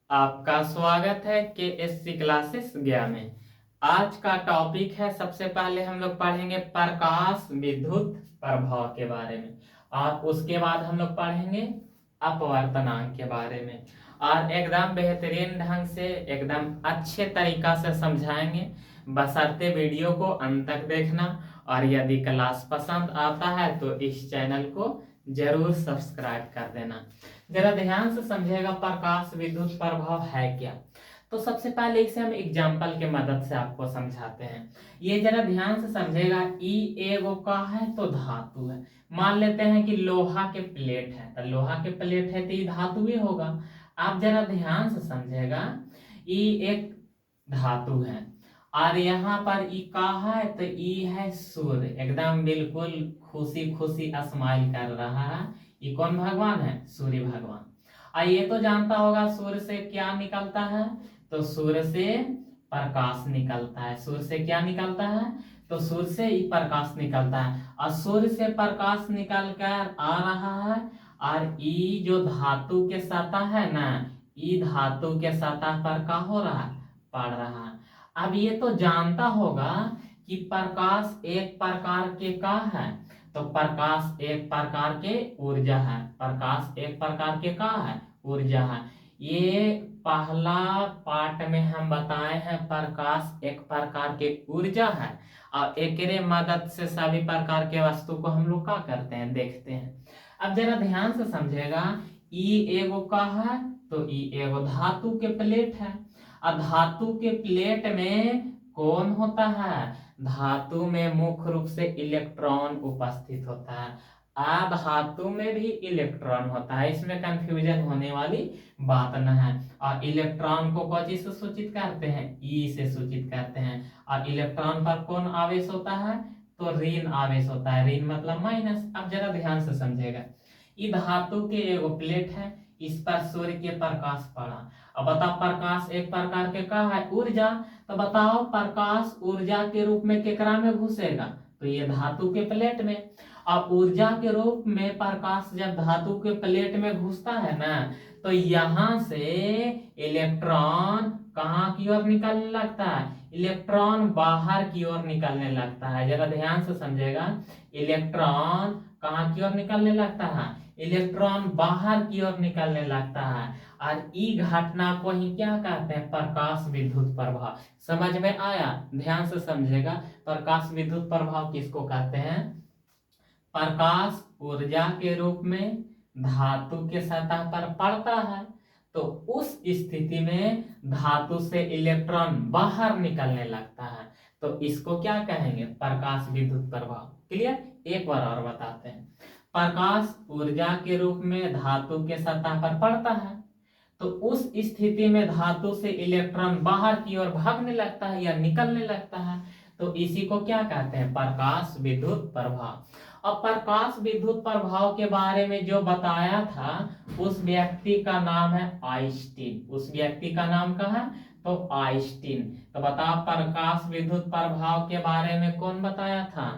आपका स्वागत है KSC क्लासेस गया में। आज का टॉपिक है, सबसे पहले हम लोग पढ़ेंगे प्रकाश विद्युत प्रभाव के बारे में और उसके बाद हम लोग पढ़ेंगे अपवर्तनांक के बारे में और एकदम बेहतरीन ढंग से एकदम अच्छे तरीका से समझाएंगे। बशर्ते वीडियो को अंत तक देखना और यदि क्लास पसंद आता है तो इस चैनल को जरूर सब्सक्राइब कर देना। जरा ध्यान से समझेगा प्रकाश विद्युत प्रभाव है क्या। तो सबसे पहले इसे हम एग्जाम्पल के मदद से आपको समझाते हैं। ये जरा ध्यान से समझेगा। ई एगो का है तो धातु है। मान लेते हैं कि लोहा के प्लेट है, तो लोहा के प्लेट है तो ये धातु ही होगा। आप जरा ध्यान से समझेगा, ई एक धातु है और यहाँ पर ई का है तो ई है सूर्य, एकदम बिल्कुल खुशी खुशी स्माइल कर रहा है। ये कौन भगवान है? सूर्य भगवान। और ये तो जानता होगा सूर्य से क्या निकलता है, तो सूर्य से प्रकाश निकलता है। सूर्य से क्या निकलता है? तो सूर्य से ही प्रकाश निकलता है और सूर्य से प्रकाश निकल कर आ रहा है और ई जो धातु के सतह है ना, ई धातु के सतह पर क्या हो रहा है? पड़ रहा है। अब ये तो जानता होगा कि प्रकाश एक प्रकार के का है, तो प्रकाश एक प्रकार के ऊर्जा है। प्रकाश एक प्रकार के का है? ऊर्जा है। ये पहला पार्ट में हम बताए हैं प्रकाश एक प्रकार के ऊर्जा है और एकरे मदद से सभी प्रकार के वस्तु को हम लोग क्या करते हैं? देखते हैं। अब जरा ध्यान से समझेगा, ई एगो का है तो ई एगो धातु के प्लेट है और धातु के प्लेट में कौन होता है? धातु में मुख्य रूप से इलेक्ट्रॉन उपस्थित होता है। धातु में भी इलेक्ट्रॉन होता है, इसमें कंफ्यूजन होने वाली बात न है। और इलेक्ट्रॉन को कौन चीज से सूचित करते हैं? ई से सूचित करते हैं। और इलेक्ट्रॉन पर कौन आवेश होता है? तो ऋण आवेश होता है। ऋण मतलब माइनस। अब जरा ध्यान से समझेगा, ये धातु के एगो प्लेट है, इस पर सूर्य के प्रकाश पड़ा। अब बताओ प्रकाश एक प्रकार के का है? ऊर्जा। तो बताओ प्रकाश ऊर्जा के रूप में केकरा में घुसेगा? तो ये धातु के प्लेट में। अब ऊर्जा के रूप में प्रकाश जब धातु के प्लेट में घुसता है ना, तो यहां से इलेक्ट्रॉन कहाँ की ओर निकलने लगता है? इलेक्ट्रॉन बाहर की ओर निकलने लगता है। जरा ध्यान से समझेगा, इलेक्ट्रॉन कहाँ की ओर निकलने लगता है? इलेक्ट्रॉन बाहर की ओर निकलने लगता है और ई घटना को ही क्या कहते हैं? प्रकाश विद्युत प्रभाव। समझ में आया? ध्यान से समझेगा, प्रकाश विद्युत प्रभाव किसको कहते हैं? प्रकाश ऊर्जा के रूप में धातु के सतह पर पड़ता है, तो उस स्थिति में धातु से इलेक्ट्रॉन बाहर निकलने लगता है, तो इसको क्या कहेंगे? प्रकाश विद्युत प्रभाव। क्लियर? एक बार और बताते हैं। प्रकाश ऊर्जा के रूप में धातु के सतह पर पड़ता है, तो उस स्थिति में धातु से इलेक्ट्रॉन बाहर की ओर भागने लगता है या निकलने लगता है, तो इसी को क्या कहते हैं? प्रकाश विद्युत प्रभाव। और प्रकाश विद्युत प्रभाव के बारे में जो बताया था, उस व्यक्ति का नाम है आइंस्टीन। उस व्यक्ति का नाम क्या है? तो आइंस्टीन। तो बताओ प्रकाश विद्युत प्रभाव के बारे में कौन बताया था?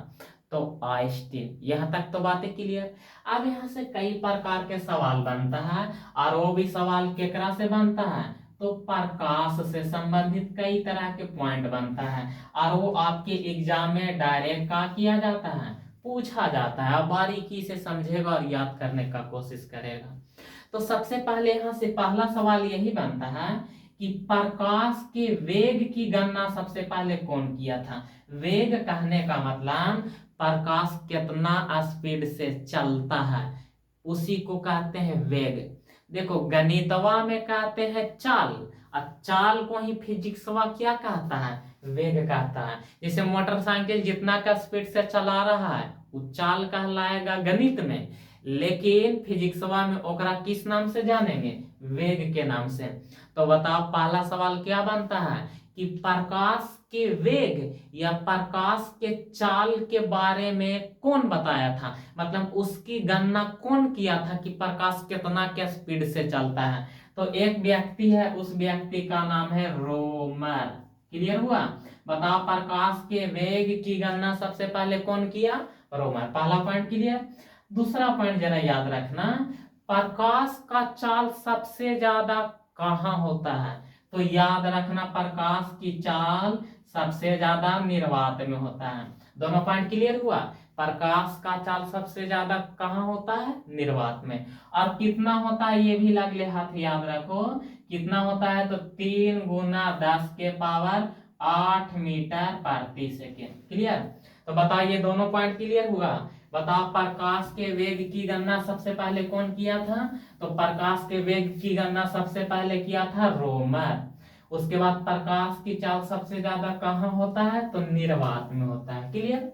तो आइंस्टीन। यहाँ तक तो बातें क्लियर। अब यहाँ से कई प्रकार के सवाल बनता है और वो भी सवाल केकरा से बनता है? तो प्रकाश से संबंधित कई तरह के पॉइंट बनता है और वो आपके एग्जाम में डायरेक्ट का किया जाता है, पूछा जाता है। अब बारीकी से समझेगा और याद करने का कोशिश करेगा। तो सबसे पहले यहाँ से पहला सवाल यही बनता है कि प्रकाश के वेग की गणना सबसे पहले कौन किया था? वेग कहने का मतलब प्रकाश कितना स्पीड से चलता है, उसी को कहते हैं वेग। देखो गणितवा में कहते हैं चाल, और चाल को ही फिजिक्सवा क्या कहता है? वेग कहता है। जैसे मोटरसाइकिल जितना का स्पीड से चला रहा है वो चाल कहलाएगा गणित में, लेकिन फिजिक्सवा में ओकरा किस नाम से जानेंगे? वेग के नाम से। तो बताओ पहला सवाल क्या बनता है कि प्रकाश के वेग या प्रकाश के चाल के बारे में कौन बताया था? मतलब उसकी गणना कौन किया था कि प्रकाश कितना के स्पीड से चलता है? तो एक व्यक्ति है, उस व्यक्ति का नाम है रोमर। क्लियर हुआ? बताओ प्रकाश के वेग की गणना सबसे पहले कौन किया? रोमर। पहला पॉइंट क्लियर। दूसरा पॉइंट जरा याद रखना, प्रकाश का चाल सबसे ज्यादा कहाँ होता है? तो याद रखना, प्रकाश की चाल सबसे ज्यादा निर्वात में होता है। दोनों पॉइंट क्लियर हुआ? प्रकाश का चाल सबसे ज्यादा कहाँ होता है? निर्वात में। और कितना होता है ये भी अगले हाथ याद रखो, कितना होता है? तो 3 गुना 10 के पावर 8 मीटर प्रति सेकेंड। क्लियर? तो बताओ ये दोनों पॉइंट क्लियर हुआ? बताओ प्रकाश के वेग की गणना सबसे पहले कौन किया था? तो प्रकाश के वेग की गणना सबसे पहले किया था रोमर। उसके बाद प्रकाश की चाल सबसे ज्यादा कहाँ होता है? तो निर्वात में होता है। क्लियर?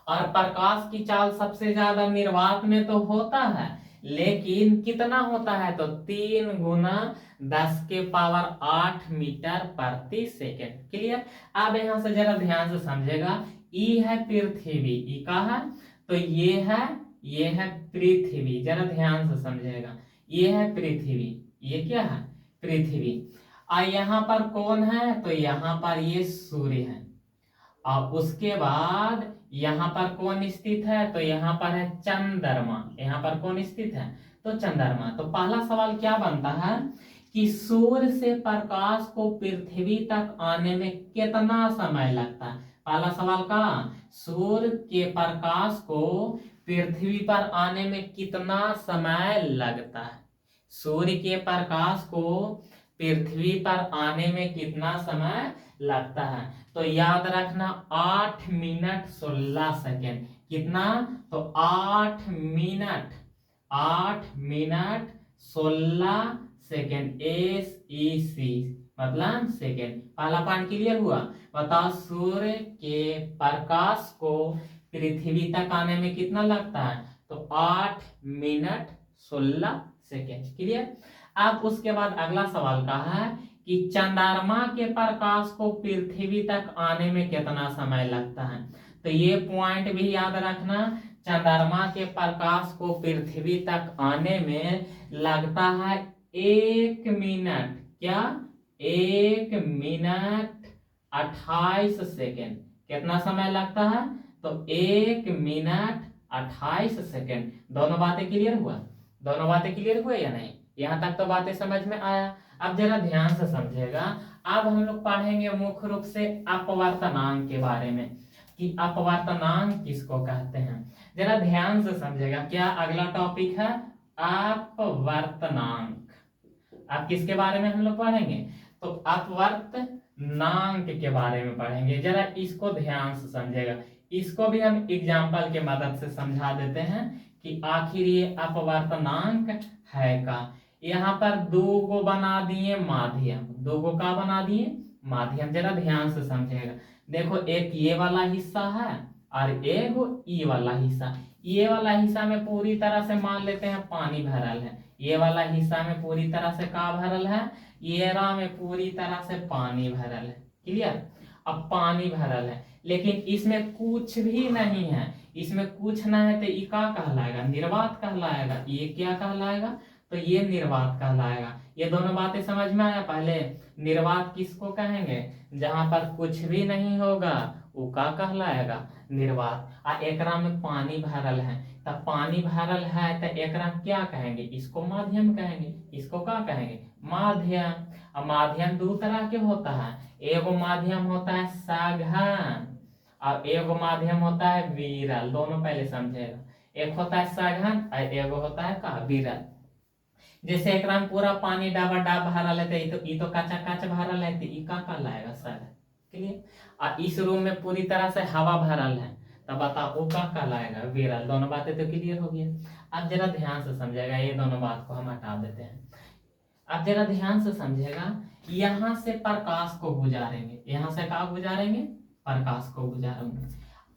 और प्रकाश की चाल सबसे ज्यादा निर्वात में तो होता है, लेकिन कितना होता है? तो 3 गुना 10 के पावर 8 मीटर प्रति सेकेंड। क्लियर? अब यहां से जरा ध्यान से समझेगा, ई है पृथ्वी, ई का है, तो ये है पृथ्वी। जरा ध्यान से समझेगा, ये है पृथ्वी, ये क्या है? पृथ्वी। और यहाँ पर कौन है? तो यहाँ पर ये सूर्य है। और उसके बाद यहाँ पर कौन स्थित है? तो यहाँ पर है चंद्रमा। यहाँ पर कौन स्थित है? तो चंद्रमा। तो पहला सवाल क्या बनता है कि सूर्य से प्रकाश को पृथ्वी तक आने में कितना समय लगता है? पहला सवाल का, सूर्य के प्रकाश को पृथ्वी पर आने में कितना समय लगता है? सूर्य के प्रकाश को पृथ्वी पर आने में कितना समय लगता है? तो याद रखना 8 मिनट 16 सेकेंड। कितना? तो 8 मिनट 16 सेकेंड। SEC मतलब सेकेंड। पहला पॉइंट क्लियर हुआ? बताओ सूर्य के प्रकाश को पृथ्वी तक आने में कितना लगता है? तो 8 मिनट 16 सेकेंड। क्लियर? अब उसके बाद अगला सवाल कहा है कि चंद्रमा के प्रकाश को पृथ्वी तक आने में कितना समय लगता है? तो ये पॉइंट भी याद रखना, चंद्रमा के प्रकाश को पृथ्वी तक आने में लगता है 1 मिनट। क्या? 1 मिनट 28 सेकेंड। कितना समय लगता है? तो 1 मिनट 28 सेकेंड। दोनों बातें क्लियर हुआ? दोनों बातें क्लियर हुआ या नहीं? यहाँ तक तो बातें समझ में आया। अब जरा ध्यान से समझेगा, अब हम लोग पढ़ेंगे मुख्य रूप से अपवर्तनांक के बारे में, कि अपवर्तनांक किसको कहते हैं। जरा ध्यान से समझेगा, क्या अगला टॉपिक है अपवर्तनांक। अब किसके बारे में हम लोग पढ़ेंगे? तो अपवर्तनांक के बारे में पढ़ेंगे। जरा इसको ध्यान से समझेगा, इसको भी हम एग्जाम्पल के मदद से समझा देते हैं कि आखिर ये अपवर्तनांक है का। यहाँ पर दो गो बना दिए माध्यम, दो गो का बना दिए माध्यम। जरा ध्यान से समझेगा, देखो एक ये वाला हिस्सा है और एक ये वाला हिस्सा। ये वाला हिस्सा में पूरी तरह से मान लेते हैं पानी भरल है, ये वाला हिस्सा में पूरी तरह से का भरल है? ये रा में पूरी तरह से पानी भरल है। क्लियर? अब पानी भरल है, लेकिन इसमें कुछ भी नहीं है, इसमें कुछ ना है तो ये क्या कहलाएगा? निर्वात कहलाएगा। ये क्या कहलाएगा? तो ये निर्वात कहलाएगा। ये दोनों बातें समझ में आया? पहले निर्वात किसको कहेंगे? जहां पर कुछ भी नहीं होगा वो का कहलाएगा? निर्वात। और एकरा में पानी भरल है, तब पानी भरल है तो एकरा क्या कहेंगे? इसको माध्यम कहेंगे। इसको क्या कहेंगे? माध्यम। अब माध्यम दो तरह के होता है, एगो माध्यम होता है सघन और एगो माध्यम होता है विरल। दोनों पहले समझेगा, एक होता है सघन और एगो होता है का विरल। जैसे एक में पूरा पानी डाबा डाब भरल है तो ई तो काचा काच भरल है, तो ई का कहलाएगा? सघन। क्लियर? और इस रूम में पूरी तरह से हवा भरल है, तब बताओ वो का कहलाएगा? विरल। दोनों बातें तो क्लियर हो गया। अब जरा ध्यान से समझेगा, ये दोनों बात को हम हटा देते हैं। अब जरा ध्यान से समझेगा, यहाँ से प्रकाश को गुजारेंगे, यहाँ से क्या गुजारेंगे? प्रकाश को गुजारेंगे।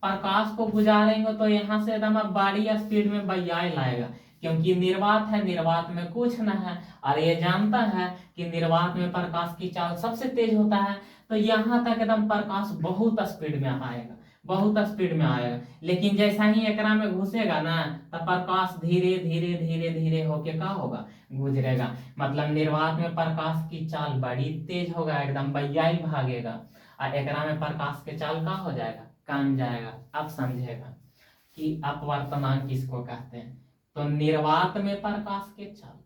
प्रकाश को गुजारेंगे तो यहाँ से एकदम बड़ी स्पीड में बयाई लाएगा, क्योंकि निर्वात है, निर्वात में कुछ न है। और ये जानता है कि निर्वात में प्रकाश की चाल सबसे तेज होता है, तो यहाँ तक एकदम प्रकाश बहुत स्पीड में आएगा, बहुत स्पीड में आएगा। लेकिन जैसा ही एकरा में घुसेगा ना, तब प्रकाश धीरे धीरे धीरे धीरे होके क्या होगा? गुजरेगा। मतलब निर्वात में प्रकाश की चाल बड़ी तेज होगा, एकदम बयाई भागेगा। और एकरा में प्रकाश के चाल का हो जाएगा? कम जाएगा। अब समझेगा कि अपवर्तनांक किसको कहते हैं। तो निर्वात में प्रकाश के चाल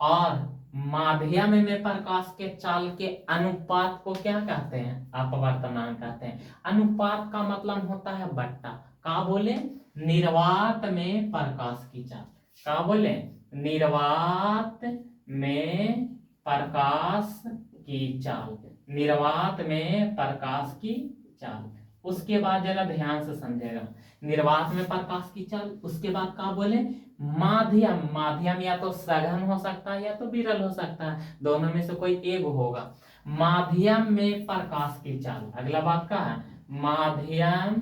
और माध्यम में प्रकाश के चाल के अनुपात को क्या कहते हैं? अपवर्तनांक कहते हैं। अनुपात का मतलब होता है बट्टा। का बोले? निर्वात में प्रकाश की चाल। का बोले? निर्वात में प्रकाश की चाल। निर्वात में प्रकाश की चाल। उसके बाद जरा ध्यान से समझेगा, निर्वात में प्रकाश की चाल, उसके बाद का बोले? माध्यम। माध्यम या तो सघन हो सकता है या तो विरल हो सकता है, दोनों में से कोई एक होगा। माध्यम में प्रकाश की चाल, अगला बात का है माध्यम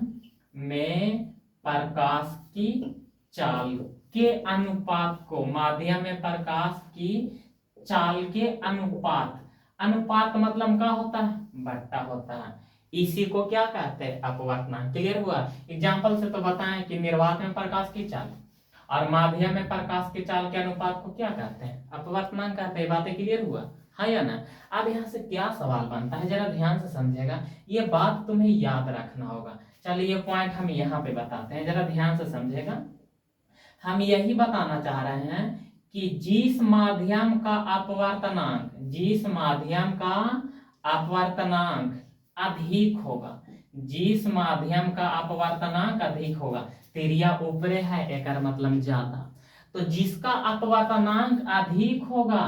में प्रकाश की चाल के अनुपात को, माध्यम में प्रकाश की चाल के अनुपात। अनुपात मतलब क्या होता है? बट्टा होता है। इसी को क्या कहते हैं? अपवर्तनांक। क्लियर हुआ? एग्जाम्पल से तो बताएं कि निर्वात में प्रकाश की चाल और माध्यम में प्रकाश की चाल के अनुपात को क्या कहते हैं? अपवर्तनांक कहते हैं। बातें क्लियर हुआ है या ना? अब यहाँ से क्या सवाल बनता है, जरा ध्यान से समझेगा, ये बात तुम्हें याद रखना होगा। चलिए ये पॉइंट हम यहाँ पे बताते हैं, जरा ध्यान से समझेगा। हम यही बताना चाह रहे हैं कि जिस माध्यम का अपवर्तनांक, जिस माध्यम का अपवर्तनांक अधिक होगा, जिस माध्यम का अपवर्तनांक अधिक होगा, तिरिया ऊपरे है एक मतलब ज्यादा, तो जिसका अपवर्तनांक अधिक होगा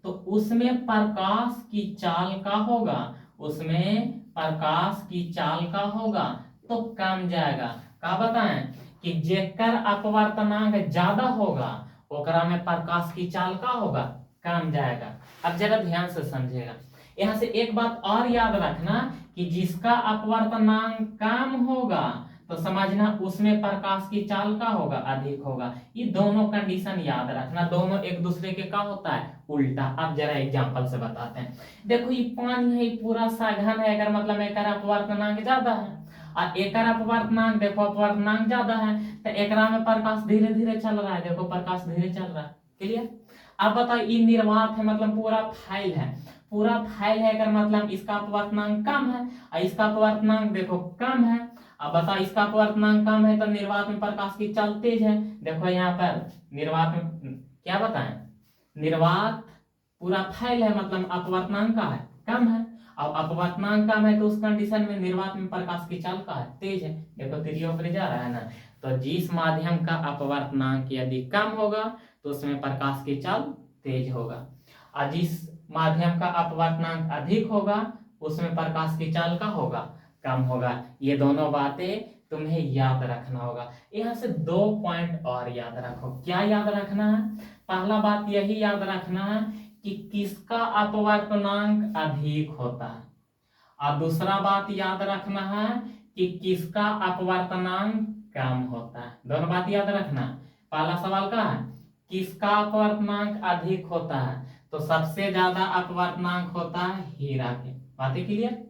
तो उसमें प्रकाश की चाल का होगा, उसमें प्रकाश की चाल का होगा तो कम जाएगा। का बताएं कि जेकर अपवर्तनांक ज्यादा होगा ओकरा में प्रकाश की चाल का होगा, कम जाएगा। अब जरा ध्यान से समझेगा, यहां से एक बात और याद रखना कि जिसका अपवर्तनांक कम होगा तो समझना उसमें प्रकाश की चाल का होगा, अधिक होगा। ये दोनों कंडीशन याद रखना, दोनों एक दूसरे के का होता है? उल्टा। अब जरा एग्जांपल से बताते हैं। देखो ये पानी है, पूरा सघन है, अगर मतलब एक अपवर्तनांक ज्यादा है और एक अपवर्तनांक, देखो अपवर्तनांक ज्यादा है तो एकरा में प्रकाश धीरे धीरे चल रहा है, देखो प्रकाश धीरे चल रहा है। क्लियर? अब बताओ ये निर्वात है, मतलब पूरा फैल है, पूरा फैल है अगर मतलब इसका अपवर्तनांक कम है और इसका अपवर्तनांक देखो कम है। अब बताओ इसका अपवर्तनांक कम है तो निर्वात में प्रकाश की चाल तेज है। देखो यहाँ पर निर्वात में क्या बताएं, निर्वात पूरा फैल है, मतलब अपवर्तनांक का है कम है, अब अपवर्तनांक कम है तो उस कंडीशन में निर्वात में प्रकाश की चाल का है तेज है। देखो तिरिया ऊपर जा रहा है ना, तो जिस माध्यम का अपवर्तनांक यदि कम होगा तो उसमें प्रकाश की चाल तेज होगा, और जिस माध्यम का अपवर्तनांक अधिक होगा उसमें प्रकाश की चाल का होगा, कम होगा। ये दोनों बातें तुम्हें याद रखना होगा। यहाँ से 2 पॉइंट और याद रखो। क्या याद रखना है? पहला बात यही याद रखना है कि किसका अपवर्तनांक अधिक होता है, और दूसरा बात याद रखना है कि किसका अपवर्तनांक कम होता है। दोनों बात याद रखना। पहला सवाल का है किसका अपवर्तनांक अधिक होता है, तो सबसे ज्यादा अपवर्तनांक होता है हीरा के। बातें क्लियर?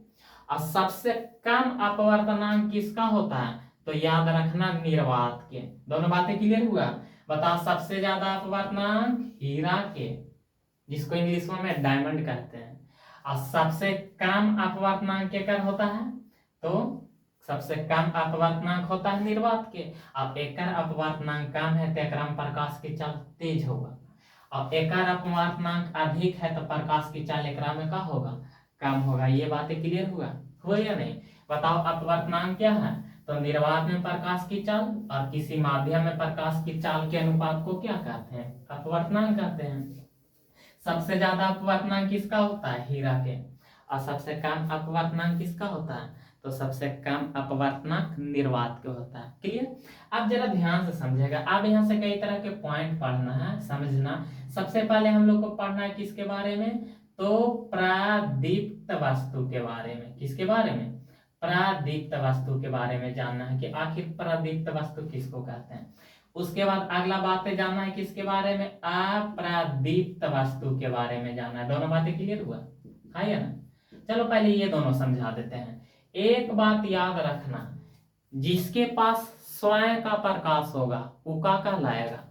और सबसे कम अपवर्तनांक किसका होता है, तो याद रखना निर्वात के। दोनों बातें क्लियर हुआ? बताओ सबसे ज्यादा अपवर्तनांक हीरा के, जिसको इंग्लिश में डायमंड कहते हैं, और सबसे कम अपवर्तनांक केकर होता है, तो सबसे कम अपवर्तनांक होता है निर्वात के। अब एकर अपवर्तनांक कम है तो एकरा में प्रकाश की चाल तेज होगा, अब एकर अपवर्तनांक अधिक है तो प्रकाश की चाल एकरा में का होगा, कम होगा। ये बातें क्लियर हुआ या नहीं? बताओ अपवर्तनांक क्या है, तो निर्वात में प्रकाश की चाल और किसी माध्यम में प्रकाश की चाल के अनुपात को क्या कहते हैं? अपवर्तनांक कहते हैं। सबसे ज्यादा अपवर्तनांक किसका होता है? हीरा के। और सबसे कम अपवर्तनांक किसका होता है, तो सबसे कम अपवर्तनांक निर्वात के होता है। क्लियर? अब जरा ध्यान से समझेगा। अब यहाँ से कई तरह के पॉइंट पढ़ना है, समझना। सबसे पहले हम लोग को पढ़ना है किसके बारे में, तो प्रदीप्त वस्तु के बारे में। किसके बारे में? प्रदीप्त वस्तु के बारे में जानना है कि आखिर प्रदीप्त वस्तु किसको कहते हैं। उसके बाद अगला बातें जानना है किसके बारे में, अप्रदीप्त वस्तु के बारे में जानना है। दोनों बातें क्लियर हुआ है या ना? चलो पहले ये दोनों समझा देते हैं। एक बात याद रखना, जिसके पास स्वयं का प्रकाश होगा वो का कहलाएगा?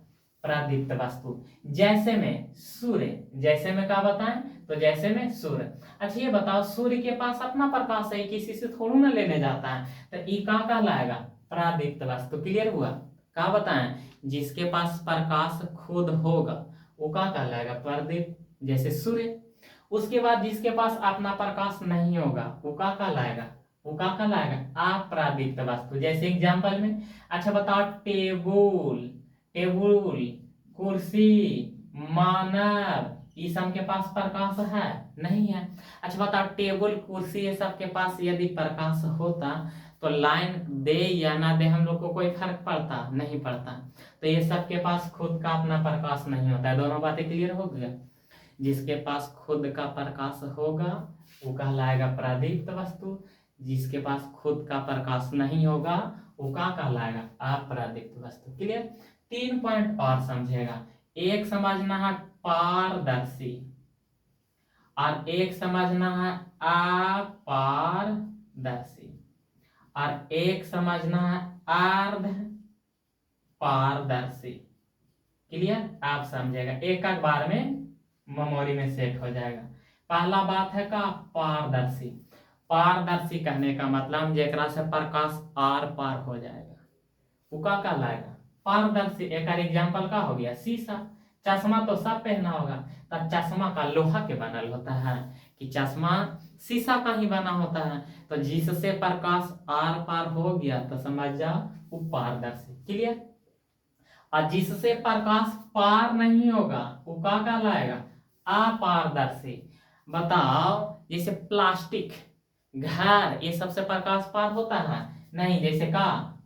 प्रदीप्त वस्तु। जैसे में सूर्य, जैसे में क्या बताएं, तो जैसे में सूर्य। अच्छा ये बताओ सूर्य के पास अपना प्रकाश है, किसी से थोड़ा ना लेने जाता है, तो ई का कहलाएगा? प्रदीप्त वस्तु। क्लियर हुआ? का बताएं, जिसके पास प्रकाश खुद होगा वो का कहलाएगा? प्रदीप्त। जैसे सूर्य। उसके बाद जिसके पास अपना प्रकाश नहीं होगा वो क्या कहलाएगा, वो क्या कहलाएगा, अप्रादीप्त वस्तु। जैसे एग्जांपल में, अच्छा बताओ, टेबुल, टेबुल, कुर्सी, मानव, ये सब के पास प्रकाश है, नहीं है। अच्छा बताओ, टेबल, कुर्सी, ये सब के पास यदि प्रकाश होता तो लाइन दे या ना दे हम लोग को कोई फर्क पड़ता, नहीं पड़ता। तो ये सब के पास खुद का अपना प्रकाश नहीं होता है। दोनों बातें क्लियर हो गया। जिसके पास खुद का प्रकाश होगा वो कहलाएगा प्रादीप्त वस्तु, जिसके पास खुद का प्रकाश नहीं होगा वो क्या कहलाएगा, अप्रादीप्त वस्तु। क्लियर। 3 पॉइंट और समझेगा। एक समझना है पारदर्शी और एक समझना है अपारदर्शी और एक समझना है अर्ध पारदर्शी। क्लियर। आप समझेगा, एक एक बार में मेमोरी में सेट हो जाएगा। पहला बात है का पारदर्शी। पारदर्शी कहने का मतलब जेकरा से प्रकाश आर पार हो जाएगा वो का कहलाएगा, पारदर्शी। एक एग्जांपल का हो गया शीशा। चश्मा तो सब पहना होगा, तब चश्मा का लोहा के बनल होता है कि चश्मा शीशा का ही बना होता है। तो जिससे प्रकाश आर पार हो गया तो समझ जाओ वो पारदर्शी। क्लियर। और जिससे प्रकाश पार नहीं होगा वो क्या कहलाएगा, अपारदर्शी। बताओ, जैसे प्लास्टिक, घर, ये सबसे प्रकाश पार होता है, नहीं। जैसे का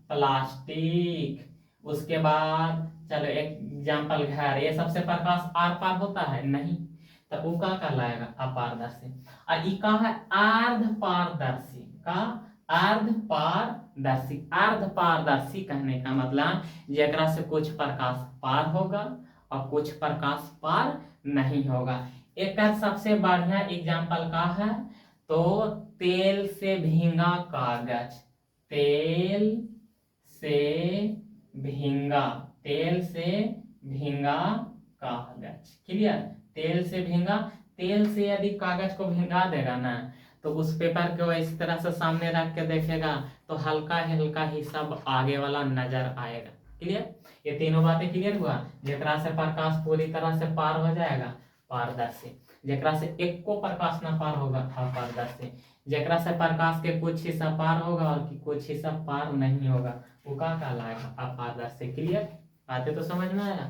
प्लास्टिक, उसके बाद चलो एग्जाम्पल घर, ये सबसे प्रकाश आर पार होता है, नहीं। तो वो क्या कहलाएगा, अपारदर्शी। और ये का है अर्ध पारदर्शी, का अर्ध पारदर्शी। अर्ध पारदर्शी कहने का मतलब जेकरा से कुछ प्रकाश पार होगा और कुछ प्रकाश पार नहीं होगा। एक सबसे बढ़िया एग्जांपल का है तो तेल से भींगा कागज, तेल से भींगा, तेल से भींगा कागज। क्लियर। तेल से भींगा, तेल से यदि कागज को भींगा देगा ना तो उस पेपर को इस तरह से सामने रख के देखेगा तो हल्का हल्का ही सब आगे वाला नजर आएगा। क्लियर। ये तीनों बातें क्लियर हुआ। जेकरा से प्रकाश पूरी तरह से पार हो जाएगा, पारदर्शी। जेकरा से एक को प्रकाश ना पार होगा, अपारदर्शी। जेकरा से प्रकाश के कुछ हिस्सा पार होगा और कुछ हिस्सा पार नहीं होगा वो का कहलाएगा, अपारदर्शी। क्लियर। बातें तो समझ में आया।